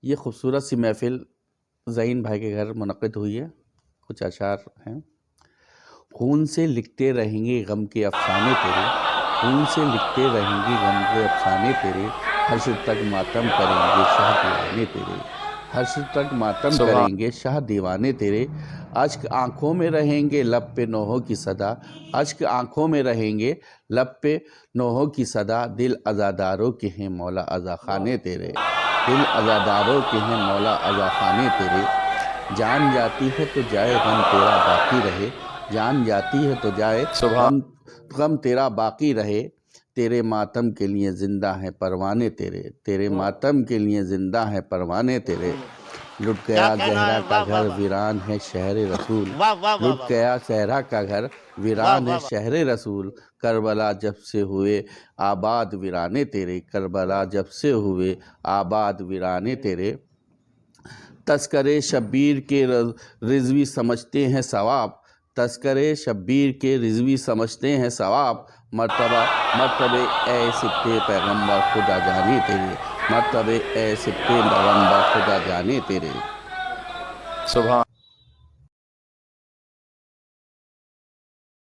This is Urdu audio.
یہ خوبصورت سی محفل ذہین بھائی کے گھر منعقد ہوئی ہے. کچھ اشعار ہیں. خون سے لکھتے رہیں گے غم کے افسانے تیرے، خون سے لکھتے رہیں گے غم کے افسانے تیرے، حشر تک ماتم کریں گے شاہ دیوانے تیرے، حشر تک ماتم کریں گے شاہ دیوانے تیرے. اشک آنکھوں میں رہیں گے لب پہ نوحوں کی صدا، اشک آنکھوں میں رہیں گے لب پہ نوحوں کی صدا. دل عزاداروں کے ہیں مولا عزا خانے تیرے، دل عزاداروں کے ہیں مولا عزا خانے تیرے. جان جاتی ہے تو جائے غم تیرا باقی رہے، جان جاتی ہے تو جائے غم تیرا باقی رہے. تیرے ماتم کے لیے زندہ ہیں پروانے تیرے، تیرے ماتم کے لیے زندہ ہیں پروانے تیرے. لٹ گیا زہرا کا گھر ویران ہے شہر رسول، لٹ گیا زہرا کا گھر ویران ہے شہر رسول. کربلا جب سے ہوئے آباد ویرانے تیرے، کربلا جب سے ہوئے آباد ویرانے تیرے. تذکرے شبیر کے رضوی سمجھتے ہیں ثواب، تذکرے شبیر کے رضوی سمجھتے ہیں ثواب. مرتبے اے سبتے پیغمبر خدا جانے تیرے، مرتبے اے سبتے پیغمبر خدا جانے تیرے. سبحان